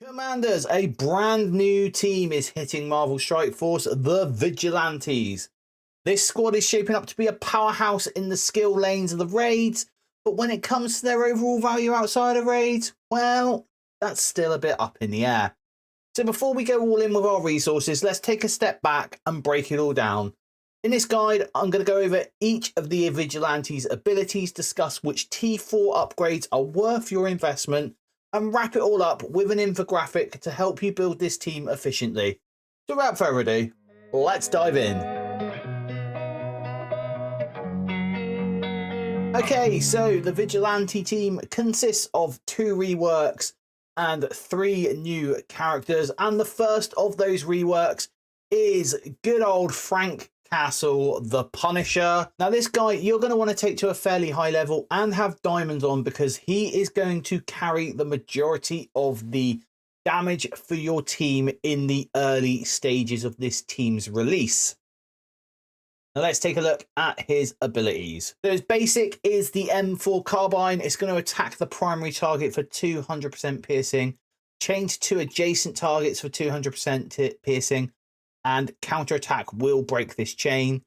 Commanders, a brand new team is hitting Marvel Strike Force, the Vigilantes. This squad is shaping up to be a powerhouse in the skill lanes of the raids, but when it comes to their overall value outside of raids, well, that's still a bit up in the air. So before we go all in with our resources, let's take a step back and break it all down. In this guide, I'm going to go over each of the Vigilantes' abilities, discuss which T4 upgrades are worth your investment, and wrap it all up with an infographic to help you build this team efficiently. So without further ado, let's dive in. Okay, so the Vigilante team consists of 2 reworks and 3 new characters, and the first of those reworks is good old Frank Castle, the Punisher. Now this guy you're going to want to take to a fairly high level and have diamonds on, because he is going to carry the majority of the damage for your team in the early stages of this team's release. Now let's take a look at his abilities. So his basic is the M4 carbine. It's going to attack the primary target for 200% piercing, change to adjacent targets for 200% piercing, and counterattack will break this chain.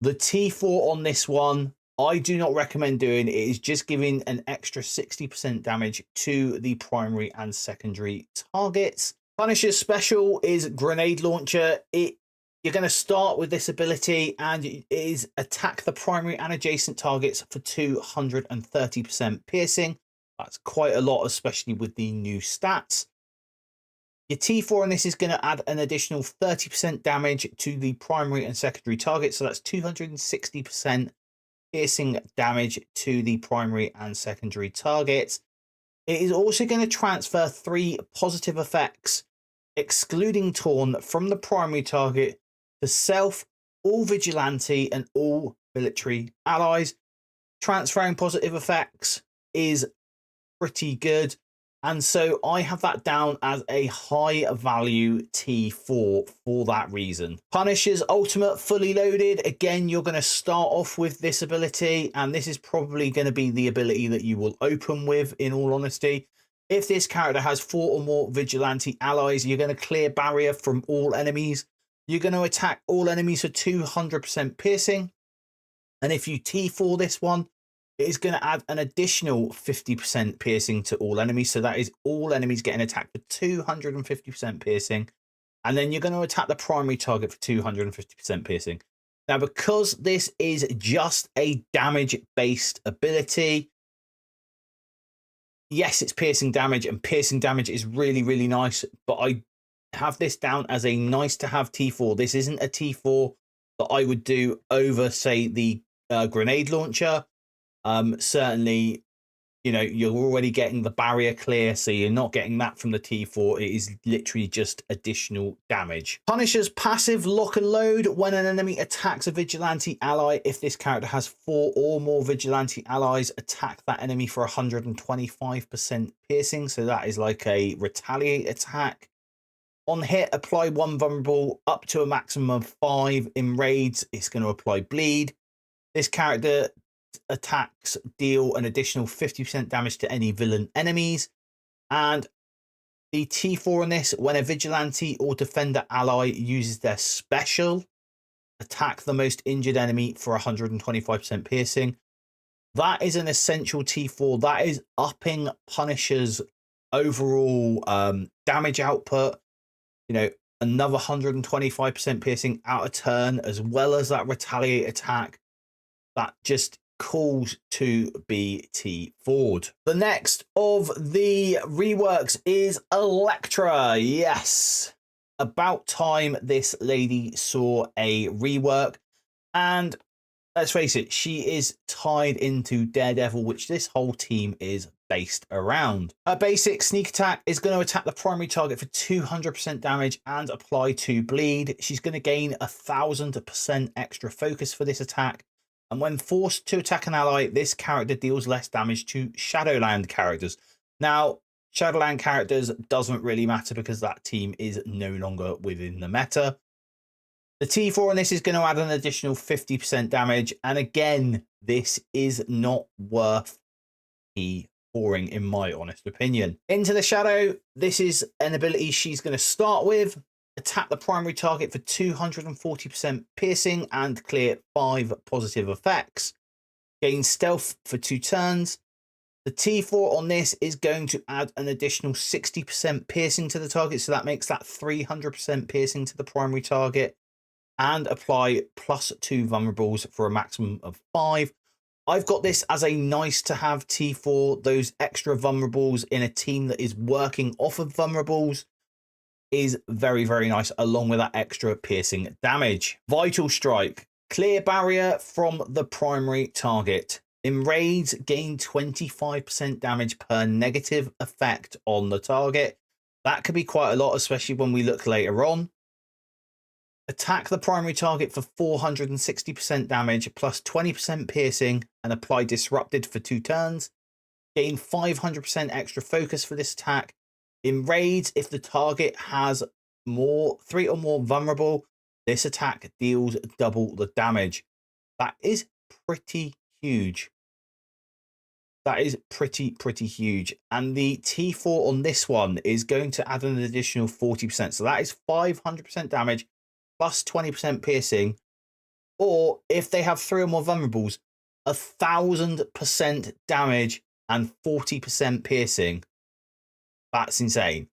The T4 on this one, I do not recommend doing. It is just giving an extra 60% damage to the primary and secondary targets. Punisher's special is grenade launcher. You're going to start with this ability, and it is attack the primary and adjacent targets for 230% piercing. That's quite a lot, especially with the new stats. Your T4 on this is going to add an additional 30% damage to the primary and secondary targets. So that's 260% piercing damage to the primary and secondary targets. It is also going to transfer 3 positive effects, excluding Torn, from the primary target to self, all vigilante, and all military allies. Transferring positive effects is pretty good, and so I have that down as a high value T4 for that reason. Punisher's ultimate fully loaded. Again, you're going to start off with this ability, and this is probably going to be the ability that you will open with, in all honesty. If this character has 4 or more vigilante allies, you're going to clear barrier from all enemies. You're going to attack all enemies for 200% piercing. And if you T4 this one, it is going to add an additional 50% piercing to all enemies. So that is all enemies getting attacked for 250% piercing. And then you're going to attack the primary target for 250% piercing. Now, because this is just a damage-based ability, yes, it's piercing damage, and piercing damage is really, really nice. But I have this down as a nice to have T4. This isn't a T4 that I would do over, say, the grenade launcher. Certainly, you know, you're already getting the barrier clear, so you're not getting that from the T4. It is literally just additional damage. Punisher's passive lock and load. When an enemy attacks a vigilante ally, if this character has 4 or more vigilante allies, attack that enemy for 125% piercing. So that is like a retaliate attack. On hit, apply 1 vulnerable up to a maximum of 5. In raids, it's going to apply bleed. This character attacks deal an additional 50% damage to any villain enemies. And the T4 on this, when a vigilante or defender ally uses their special, attack the most injured enemy for 125% piercing. That is an essential T4. That is upping Punisher's overall damage output. You know, another 125% piercing out of turn, as well as that retaliate attack. That just calls to be T4'd. The next of the reworks is Elektra. Yes, about time this lady saw a rework. And let's face it, she is tied into Daredevil, which this whole team is based around. Her basic sneak attack is going to attack the primary target for 200% damage and apply 2 bleed. She's going to gain 1000% extra focus for this attack. And when forced to attack an ally, this character deals less damage to Shadowland characters. Now, Shadowland characters doesn't really matter because that team is no longer within the meta. The T4 on this is going to add an additional 50% damage. And again, this is not worth T4. boring in my honest opinion. Into the Shadow, this is an ability she's going to start with. Attack the primary target for 240% piercing and clear 5 positive effects. Gain stealth for 2 turns. The T4 on this is going to add an additional 60% piercing to the target, so that makes that 300% piercing to the primary target, and apply +2 vulnerables for a maximum of 5. I've got this as a nice to have T4. Those extra vulnerables in a team that is working off of vulnerables is very, very nice, along with that extra piercing damage. Vital Strike. Clear barrier from the primary target. In raids, gain 25% damage per negative effect on the target. That could be quite a lot, especially when we look later on. Attack the primary target for 460% damage plus 20% piercing and apply Disrupted for 2 turns. Gain 500% extra focus for this attack. In raids, if the target has 3 or more vulnerable, this attack deals double the damage. That is pretty huge. That is pretty huge. And the T4 on this one is going to add an additional 40%. So that is 500% damage plus 20% piercing. Or if they have 3 or more vulnerables, 1000% damage and 40% piercing. That's insane.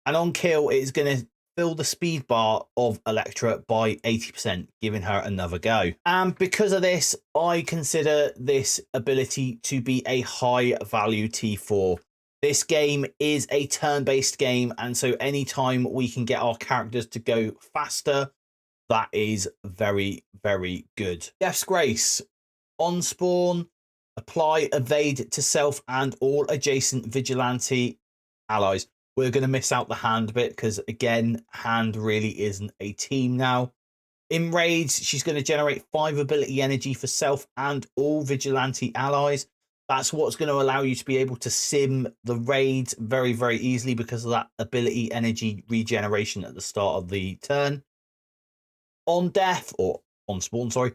And on kill, it's going to fill the speed bar of Elektra by 80%, giving her another go. And because of this, I consider this ability to be a high value T4. This game is a turn-based game, and so anytime we can get our characters to go faster, that is very, very good. Death's Grace. On spawn, apply evade to self and all adjacent vigilante allies. We're going to miss out the hand bit because, again, hand really isn't a team now. In raids, she's going to generate 5 ability energy for self and all vigilante allies. That's what's going to allow you to be able to sim the raids very, very easily because of that ability energy regeneration at the start of the turn. On death, or on spawn, sorry.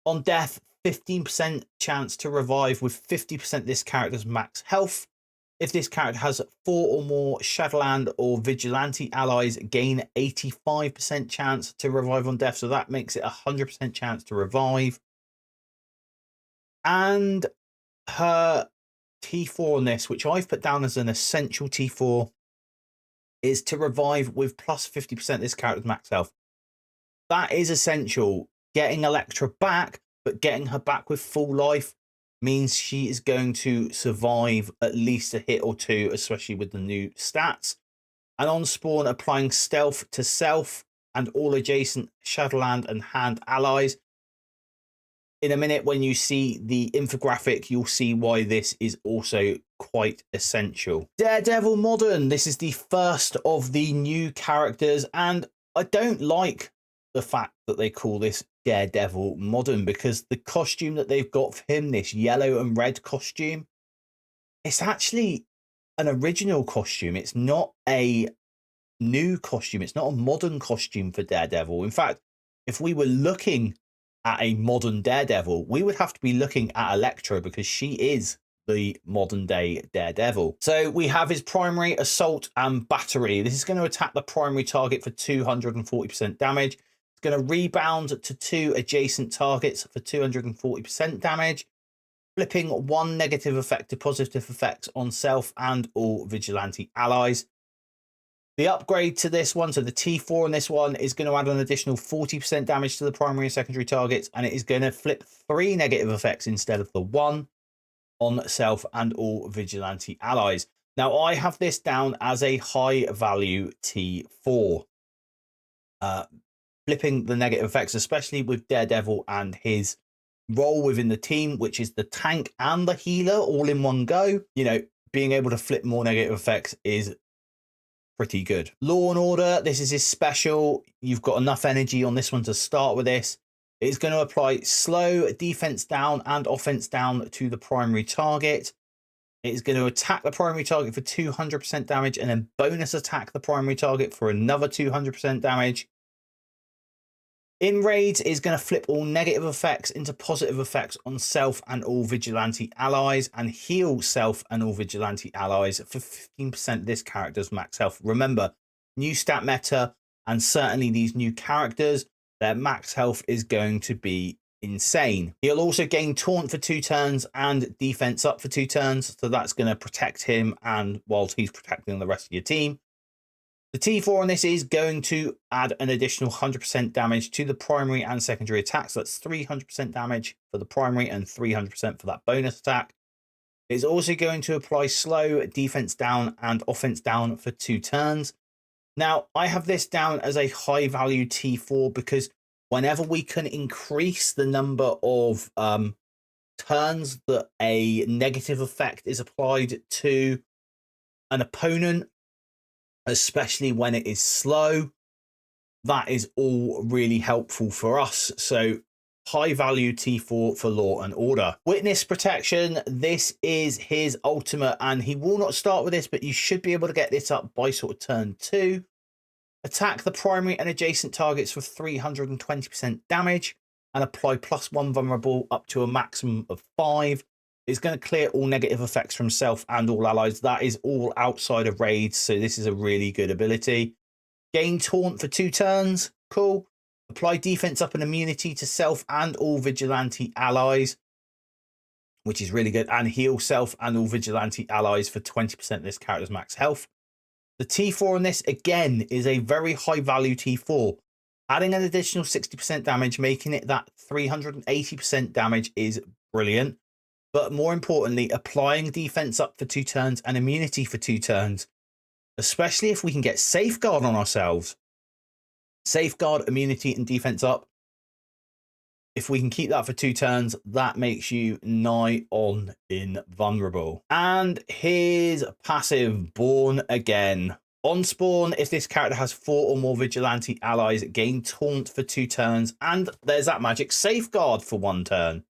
On death, 15% chance to revive with 50% this character's max health. If this character has 4 or more Shadowland or Vigilante allies, gain 85% chance to revive on death. So that makes it 100% chance to revive. And her T4 on this, which I've put down as an essential T4, is to revive with plus 50% this character's max health. That is essential. Getting Elektra back, but getting her back with full life means she is going to survive at least a hit or 2, especially with the new stats. And on spawn, applying stealth to self and all adjacent Shadowland and hand allies. In a minute, when you see the infographic, you'll see why this is also quite essential. Daredevil Modern. This is the first of the new characters, and I don't like the fact that they call this Daredevil Modern, because the costume that they've got for him, this yellow and red costume, it's actually an original costume. It's not a new costume. It's not a modern costume for Daredevil. In fact, if we were looking at a modern Daredevil, we would have to be looking at Elektra, because she is the modern day Daredevil. So we have his primary, assault and battery. This is going to attack the primary target for 240% damage. It's going to rebound to 2 adjacent targets for 240% damage, flipping 1 negative effect to positive effects on self and all vigilante allies. The upgrade to this one, so the T4 on this one, is going to add an additional 40% damage to the primary and secondary targets, and it is going to flip 3 negative effects instead of the 1 on self and all vigilante allies. Now, I have this down as a high value T4. Flipping the negative effects, especially with Daredevil and his role within the team, which is the tank and the healer all in one go. You know, being able to flip more negative effects is pretty good. Law and Order, this is his special. You've got enough energy on this one to start with this. It's going to apply slow, defense down and offense down to the primary target. It's going to attack the primary target for 200% damage and then bonus attack the primary target for another 200% damage. In raids is going to flip all negative effects into positive effects on self and all vigilante allies, and heal self and all vigilante allies for 15% of this character's max health. Remember, new stat meta, and certainly these new characters, their max health is going to be insane. He'll also gain taunt for 2 turns and defense up for 2 turns, so that's going to protect him and whilst he's protecting the rest of your team. The T4 on this is going to add an additional 100% damage to the primary and secondary attacks. That's 300% damage for the primary and 300% for that bonus attack. It's also going to apply slow, defense down and offense down for 2 turns. Now, I have this down as a high value T4 because whenever we can increase the number of turns that a negative effect is applied to an opponent, especially when it is slow, that is all really helpful for us. So high value T4 for Law and Order. Witness Protection, this is his ultimate, and he will not start with this, but you should be able to get this up by sort of turn 2. Attack the primary and adjacent targets for 320% damage and apply +1 vulnerable up to a maximum of 5. It's going to clear all negative effects from self and all allies. That is all outside of raids, so this is a really good ability. Gain taunt for 2 turns. Cool. Apply defense up and immunity to self and all vigilante allies, which is really good. And heal self and all vigilante allies for 20% of this character's max health. The T4 on this, again, is a very high value T4. Adding an additional 60% damage, making it that 380% damage is brilliant. But more importantly, applying defense up for 2 turns and immunity for 2 turns, especially if we can get safeguard on ourselves. Safeguard, immunity, and defense up. If we can keep that for 2 turns, that makes you nigh on invulnerable. And his passive, Born Again. On spawn, if this character has 4 or more vigilante allies, gain taunt for 2 turns, and there's that magic safeguard for 1 turn.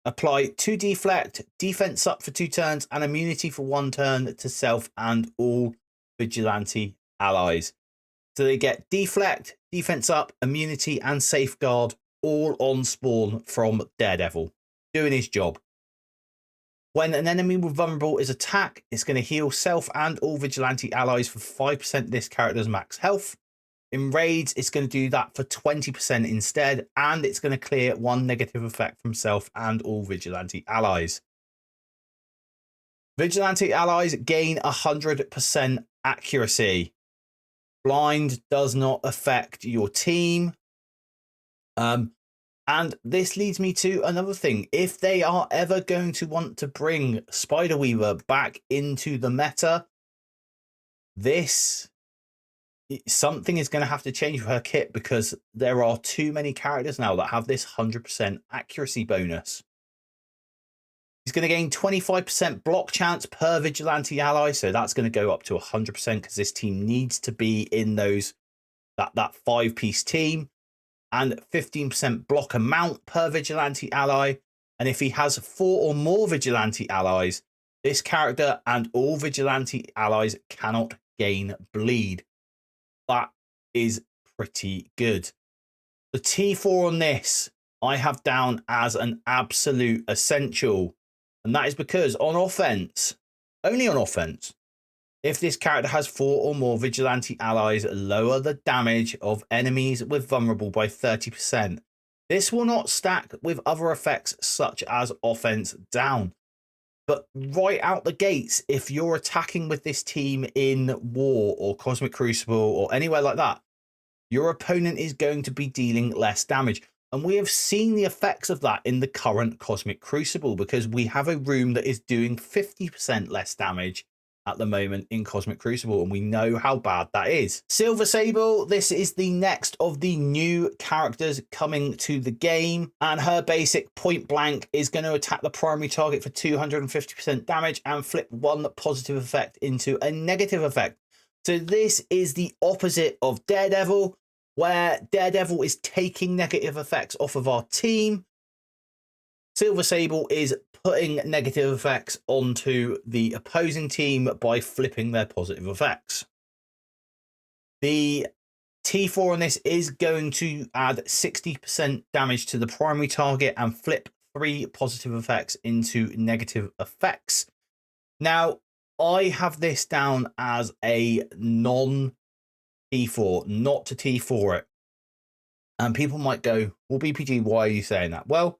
Apply 2 deflect, defense up for 2 turns, and immunity for 1 turn to self and all vigilante allies. So they get deflect, defense up, immunity, and safeguard all on spawn from Daredevil, doing his job. When an enemy with vulnerable is attacked, it's going to heal self and all vigilante allies for 5% of this character's max health. In raids, it's going to do that for 20% instead, and it's going to clear 1 negative effect from self and all vigilante allies. Vigilante allies gain 100% accuracy. Blind does not affect your team. And this leads me to another thing. If they are ever going to want to bring Spider-Weaver back into the meta, something is going to have to change with her kit, because there are too many characters now that have this 100% accuracy bonus. He's going to gain 25% block chance per vigilante ally, so that's going to go up to 100% because this team needs to be in that 5-piece team. And 15% block amount per vigilante ally. And if he has 4 or more vigilante allies, this character and all vigilante allies cannot gain bleed. That is pretty good. The T4 on this, I have down as an absolute essential. And that is because on offense, only on offense, if this character has 4 or more vigilante allies, lower the damage of enemies with vulnerable by 30%. This will not stack with other effects such as offense down. But right out the gates, if you're attacking with this team in War or Cosmic Crucible or anywhere like that, your opponent is going to be dealing less damage. And we have seen the effects of that in the current Cosmic Crucible, because we have a room that is doing 50% less damage at the moment in Cosmic Crucible, and we know how bad that is. Silver Sable, this is the next of the new characters coming to the game, and her basic point blank is going to attack the primary target for 250% damage and flip 1 positive effect into a negative effect. So this is the opposite of Daredevil, where Daredevil is taking negative effects off of our team. Silver Sable is putting negative effects onto the opposing team by flipping their positive effects. The T4 on this is going to add 60% damage to the primary target and flip 3 positive effects into negative effects. Now, I have this down as a non-T4, not to T4 it. And people might go, well, BPG, why are you saying that? Well,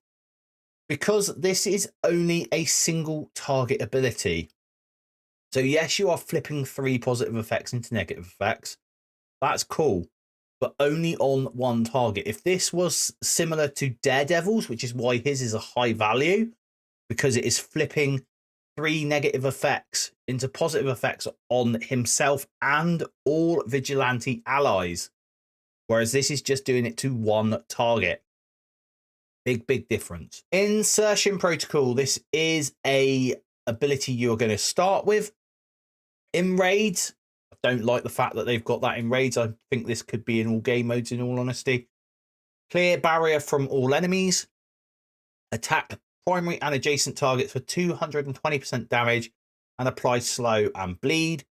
because this is only a single target ability. So yes, you are flipping 3 positive effects into negative effects. That's cool, but only on one target. If this was similar to Daredevil's, which is why his is a high value, because it is flipping 3 negative effects into positive effects on himself and all vigilante allies, whereas this is just doing it to one target. Big difference. Insertion protocol. This is a ability you're going to start with. In raids, I don't like the fact that they've got that in raids. I think this could be in all game modes, in all honesty. Clear barrier from all enemies. Attack primary and adjacent targets for 220% damage and apply slow and bleed.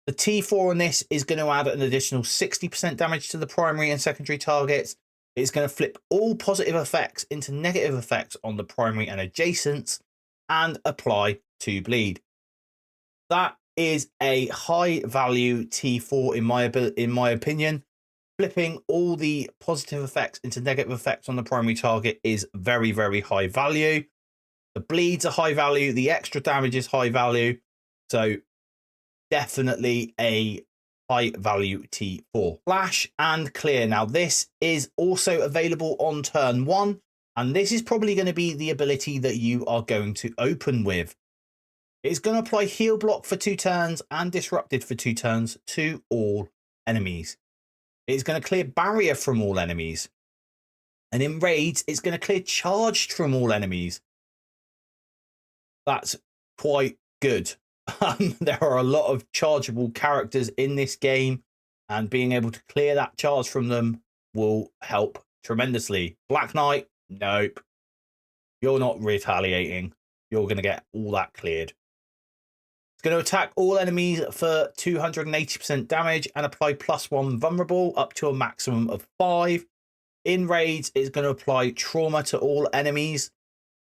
The T4 on this is going to add an additional 60% damage to the primary and secondary targets. It's going to flip all positive effects into negative effects on the primary and adjacents and apply 2 bleed. That is a high value T4 in my opinion. Flipping all the positive effects into negative effects on the primary target is very high value. The bleeds are high value. The extra damage is high value. So definitely a high value T4. Flash and clear. Now this is also available on turn 1. And this is probably going to be the ability that you are going to open with. It's going to apply heal block for 2 turns and disrupted for 2 turns to all enemies. It's going to clear barrier from all enemies. And in raids, it's going to clear charged from all enemies. That's quite good. There are a lot of chargeable characters in this game, and being able to clear that charge from them will help tremendously. Black Knight, nope. You're not retaliating. You're going to get all that cleared. It's going to attack all enemies for 280% damage and apply +1 vulnerable up to a maximum of 5. In raids, it's going to apply trauma to all enemies.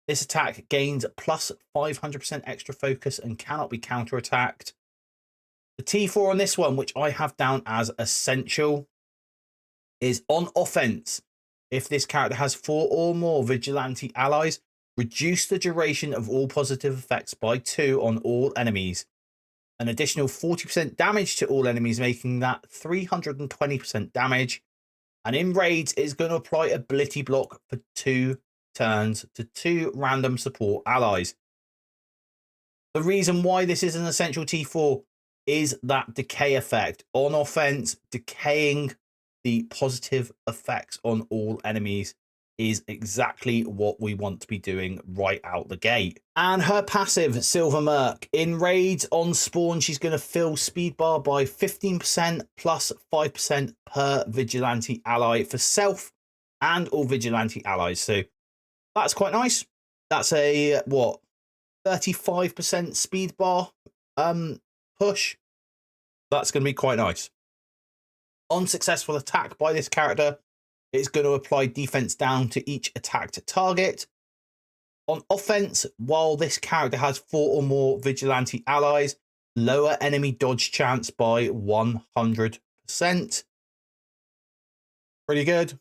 This attack gains plus 500% extra focus and cannot be counterattacked. The T4 on this one, which I have down as essential, is on offense. If this character has 4 or more vigilante allies, reduce the duration of all positive effects by 2 on all enemies. An additional 40% damage to all enemies, making that 320% damage. And in raids, is going to apply ability block for 2 turns to 2 random support allies. The reason why this is an essential T4 is that decay effect. On offense, decaying the positive effects on all enemies is exactly what we want to be doing right out the gate. And her passive, Silver Merc. In raids on spawn, she's going to fill speed bar by 15% plus 5% per vigilante ally for self and all vigilante allies. So that's quite nice. That's a, what, 35% speed bar push. That's going to be quite nice. On successful attack by this character, it's going to apply defense down to each attacked target. On offense, while this character has 4 or more vigilante allies, lower enemy dodge chance by 100%. Pretty good.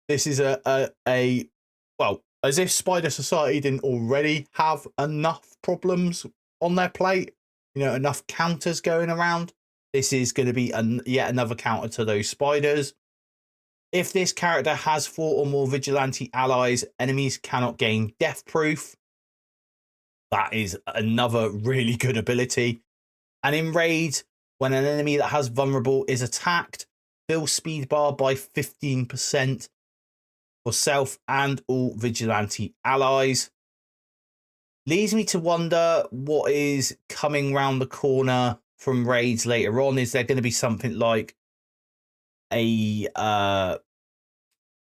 This is well, as if Spider Society didn't already have enough problems on their plate, you know, enough counters going around. This is going to be yet another counter to those spiders. If this character has 4 or more vigilante allies, enemies cannot gain death proof. That is another really good ability. And in raid, when an enemy that has vulnerable is attacked, fill speed bar by 15% for self and all vigilante allies. Leads me to wonder what is coming round the corner from raids later on. Is there going to be something like a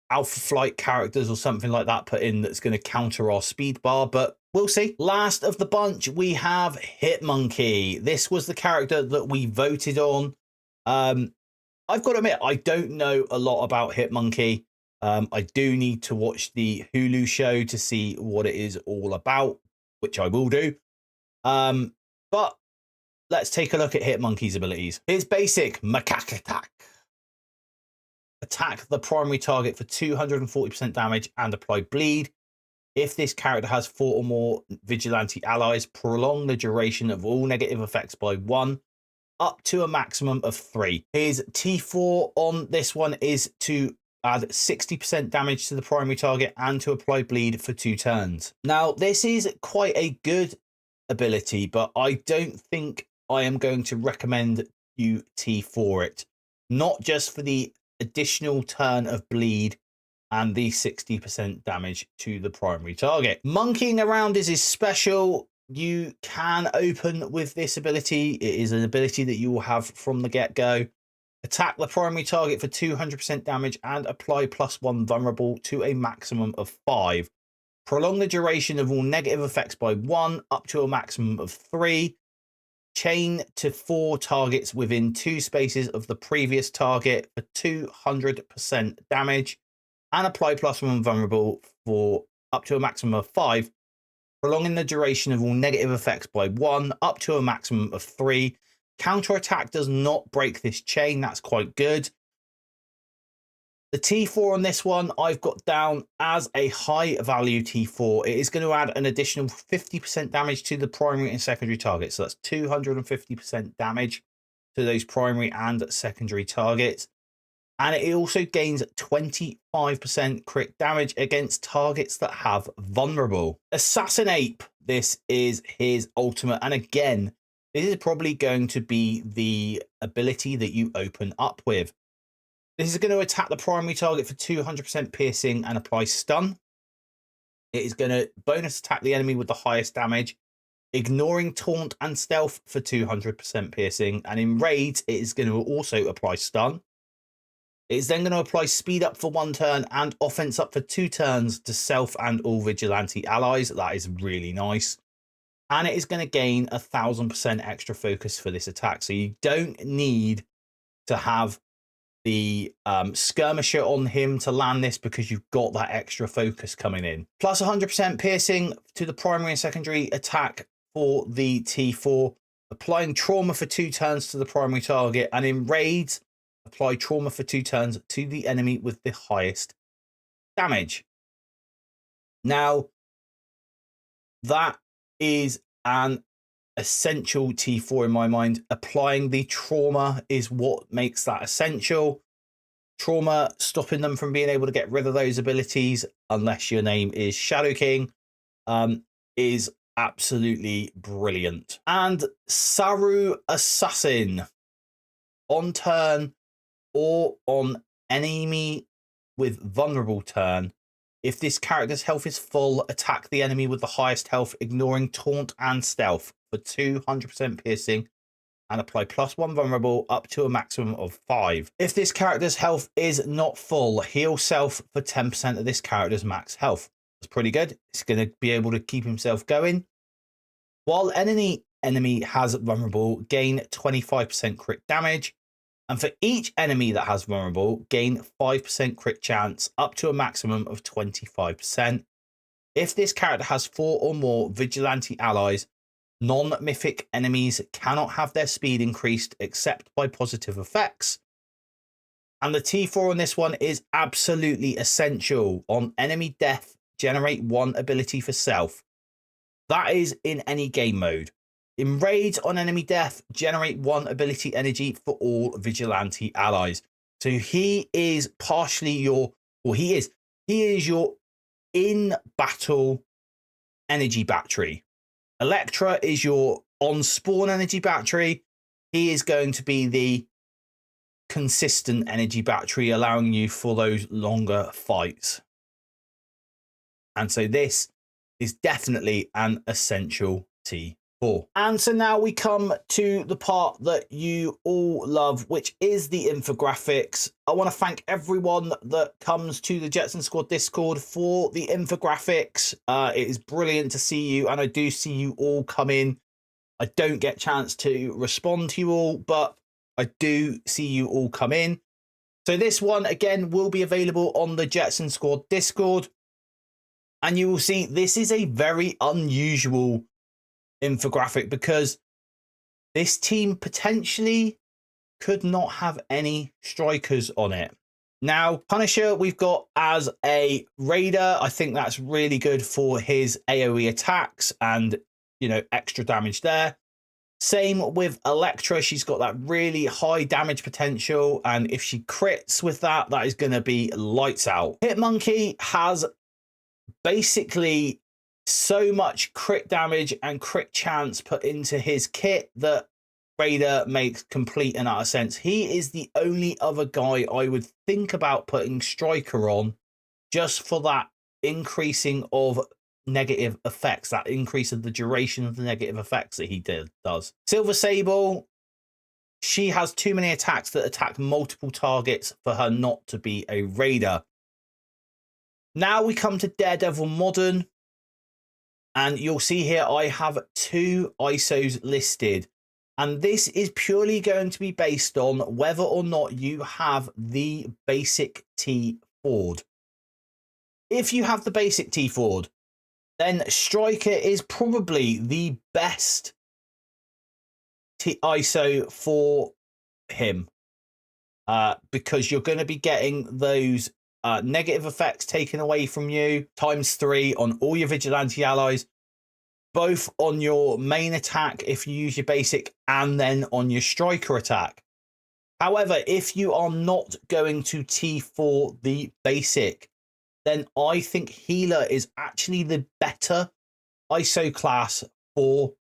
alpha flight characters or something like that put in that's going to counter our speed bar? But we'll see. Last of the bunch, we have Hitmonkey. This was the character that we voted on. I've got to admit, I don't know a lot about Hitmonkey. I do need to watch the Hulu show to see what it is all about, which I will do. But let's take a look at Hitmonkey's abilities. His basic macaque attack. Attack the primary target for 240% damage and apply bleed. If this character has 4 or more vigilante allies, prolong the duration of all negative effects by 1, up to a maximum of 3. His T4 on this one is to add 60% damage to the primary target and to apply bleed for 2 turns. Now, this is quite a good ability, but I don't think I am going to recommend you T4 it. Not just for the additional turn of bleed and the 60% damage to the primary target. Monkeying around is his special. You can open with this ability. It is an ability that you will have from the get-go. Attack the primary target for 200% damage and apply +1 vulnerable to a maximum of 5. Prolong the duration of all negative effects by 1 up to a maximum of 3. Chain to 4 targets within 2 spaces of the previous target for 200% damage and apply +1 vulnerable for up to a maximum of 5, prolonging the duration of all negative effects by 1 up to a maximum of 3. Counterattack does not break this chain. That's quite good. The T4 on this one, I've got down as a high value T4. It is going to add an additional 50% damage to the primary and secondary targets. So that's 250% damage to those primary and secondary targets. And it also gains 25% crit damage against targets that have vulnerable. Assassinate, this is his ultimate. And again, this is probably going to be the ability that you open up with. This is going to attack the primary target for 200% piercing and apply stun. It is going to bonus attack the enemy with the highest damage, ignoring taunt and stealth for 200% piercing. And in raids, it is going to also apply stun. It is then going to apply speed up for 1 turn and offense up for 2 turns to self and all vigilante allies. That is really nice. And it is going to gain 1000% extra focus for this attack. So you don't need to have the skirmisher on him to land this because you've got that extra focus coming in. Plus 100% piercing to the primary and secondary attack for the T4. Applying trauma for 2 turns to the primary target. And in raids, apply trauma for 2 turns to the enemy with the highest damage. Now, that is an essential T4 in my mind. Applying the trauma is what makes that essential. Trauma stopping them from being able to get rid of those abilities, unless your name is Shadow King, is absolutely brilliant. And Saru Assassin. On turn or on enemy with vulnerable turn, if this character's health is full, attack the enemy with the highest health, ignoring taunt and stealth for 200% piercing and apply +1 vulnerable up to a maximum of 5. If this character's health is not full, heal self for 10% of this character's max health. That's pretty good. It's going to be able to keep himself going. While enemy has vulnerable, gain 25% crit damage. And for each enemy that has vulnerable, gain 5% crit chance up to a maximum of 25%. If this character has 4 or more vigilante allies, non-mythic enemies cannot have their speed increased except by positive effects. And the T4 on this one is absolutely essential. On enemy death, generate 1 ability for self. That is in any game mode. In raids on enemy death, generate 1 ability energy for all vigilante allies. So he is partially your, well, he is your in-battle energy battery. Elektra is your on-spawn energy battery. He is going to be the consistent energy battery, allowing you for those longer fights. And so this is definitely an essential T4. And so now we come to the part that you all love, which is the infographics. I want to thank everyone that comes to the Jetson Squad Discord for the infographics. It is brilliant to see you, and I do see you all come in. I don't get a chance to respond to you all, but I do see you all come in. So this one, again, will be available on the Jetson Squad Discord. And you will see this is a very unusual infographic because this team potentially could not have any strikers on it. Now, Punisher, we've got as a raider. I think that's really good for his AoE attacks and, you know, extra damage there. Same with Elektra. She's got that really high damage potential. And if she crits with that, that is going to be lights out. Hitmonkey has basically so much crit damage and crit chance put into his kit that Raider makes complete and utter sense. He is the only other guy I would think about putting Striker on just for that increasing of negative effects, that increase of the duration of the negative effects that he does. Silver Sable, she has too many attacks that attack multiple targets for her not to be a Raider. Now we come to Daredevil Modern, and you'll see here I have 2 ISOs listed. And this is purely going to be based on whether or not you have the basic T Ford. If you have the basic T Ford, then Striker is probably the best ISO for him. Because you're going to be getting those negative effects taken away from you ×3 on all your Vigilante allies, both on your main attack if you use your basic and then on your Striker attack. However, if you are not going to T4 the basic, then I think Healer is actually the better ISO class for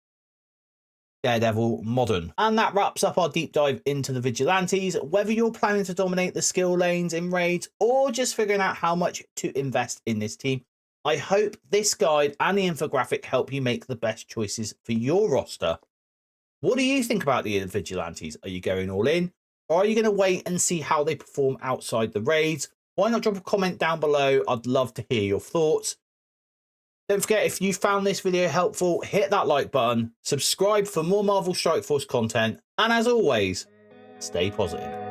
Daredevil Modern. And that wraps up our deep dive into the Vigilantes. Whether you're planning to dominate the skill lanes in raids or just figuring out how much to invest in this team, I hope this guide and the infographic help you make the best choices for your roster. What do you think about the Vigilantes? Are you going all in? Or are you going to wait and see how they perform outside the raids? Why not drop a comment down below? I'd love to hear your thoughts. Don't forget, if you found this video helpful, hit that like button, subscribe for more Marvel Strike Force content, and as always, stay positive.